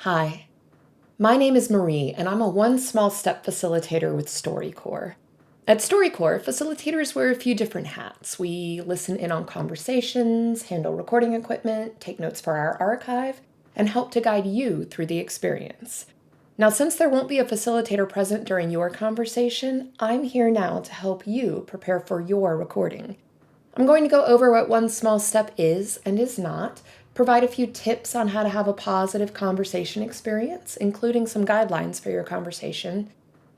Hi, my name is Marie, and I'm a One Small Step facilitator with StoryCorps. At StoryCorps, facilitators wear a few different hats. We listen in on conversations, handle recording equipment, take notes for our archive, and help to guide you through the experience. Now, since there won't be a facilitator present during your conversation, I'm here now to help you prepare for your recording. I'm going to go over what One Small Step is and is not, provide a few tips on how to have a positive conversation experience, including some guidelines for your conversation,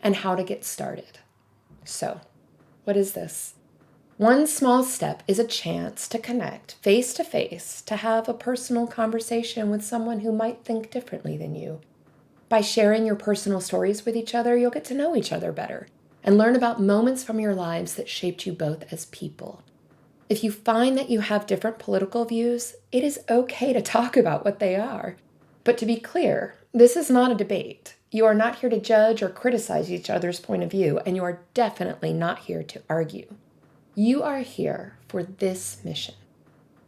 and how to get started. So, what is this? One Small Step is a chance to connect face to face, to have a personal conversation with someone who might think differently than you. By sharing your personal stories with each other, you'll get to know each other better and learn about moments from your lives that shaped you both as people. If you find that you have different political views, it is okay to talk about what they are. But to be clear, this is not a debate. You are not here to judge or criticize each other's point of view, and you are definitely not here to argue. You are here for this mission: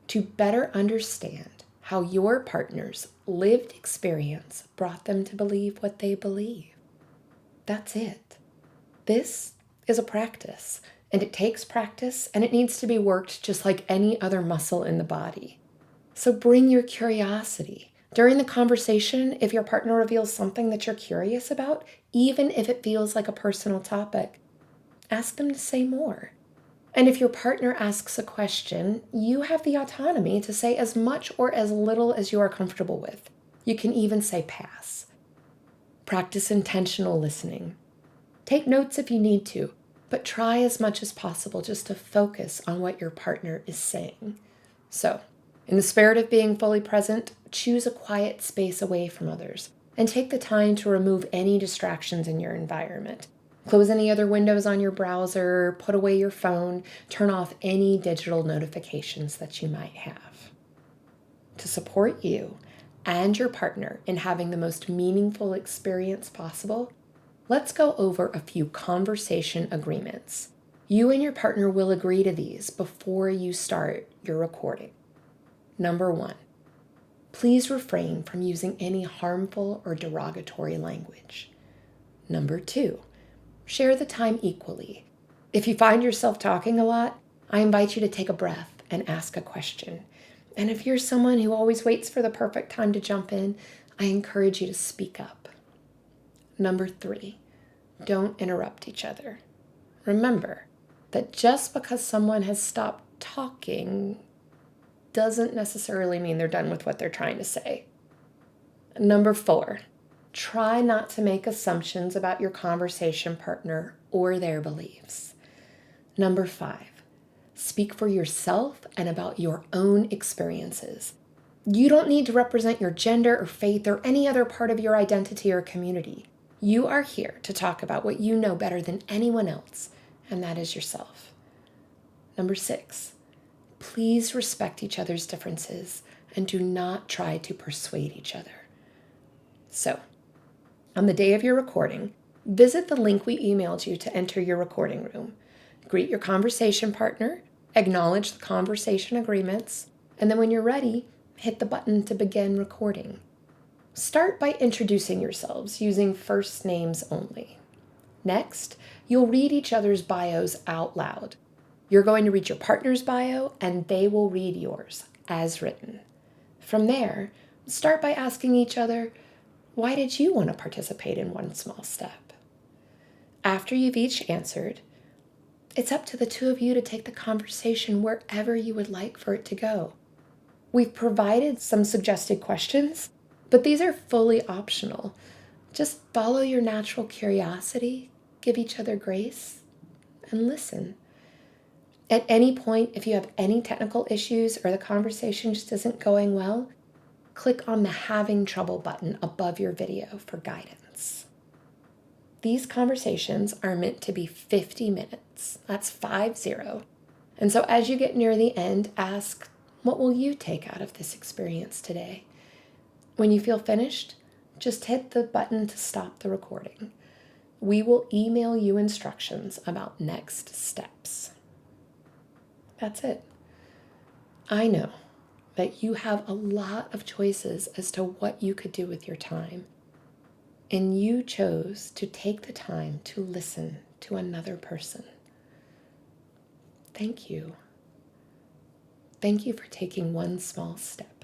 to better understand how your partner's lived experience brought them to believe what they believe. That's it. This is a practice. And it takes practice, and it needs to be worked just like any other muscle in the body. So bring your curiosity. During the conversation, if your partner reveals something that you're curious about, even if it feels like a personal topic, ask them to say more. And if your partner asks a question, you have the autonomy to say as much or as little as you are comfortable with. You can even say pass. Practice intentional listening. Take notes if you need to, but try as much as possible just to focus on what your partner is saying. So, in the spirit of being fully present, choose a quiet space away from others and take the time to remove any distractions in your environment. Close any other windows on your browser, put away your phone, turn off any digital notifications that you might have. To support you and your partner in having the most meaningful experience possible, let's go over a few conversation agreements. You and your partner will agree to these before you start your recording. Number 1, please refrain from using any harmful or derogatory language. Number 2, share the time equally. If you find yourself talking a lot, I invite you to take a breath and ask a question. And if you're someone who always waits for the perfect time to jump in, I encourage you to speak up. Number 3, don't interrupt each other. Remember that just because someone has stopped talking doesn't necessarily mean they're done with what they're trying to say. Number 4, try not to make assumptions about your conversation partner or their beliefs. Number 5, speak for yourself and about your own experiences. You don't need to represent your gender or faith or any other part of your identity or community. You are here to talk about what you know better than anyone else, and that is yourself. Number 6, please respect each other's differences and do not try to persuade each other. So, on the day of your recording, visit the link we emailed you to enter your recording room. Greet your conversation partner, acknowledge the conversation agreements, and then when you're ready, hit the button to begin recording. Start by introducing yourselves using first names only. Next, you'll read each other's bios out loud. You're going to read your partner's bio, and they will read yours as written. From there, start by asking each other, why did you want to participate in One Small Step? After you've each answered, it's up to the two of you to take the conversation wherever you would like for it to go. We've provided some suggested questions, but these are fully optional. Just follow your natural curiosity, give each other grace, and listen. At any point, if you have any technical issues or the conversation just isn't going well, click on the Having Trouble button above your video for guidance. These conversations are meant to be 50 minutes. That's 50. And so as you get near the end, ask, what will you take out of this experience today? When you feel finished, just hit the button to stop the recording. We will email you instructions about next steps. That's it. I know that you have a lot of choices as to what you could do with your time. And you chose to take the time to listen to another person. Thank you. Thank you for taking one small step.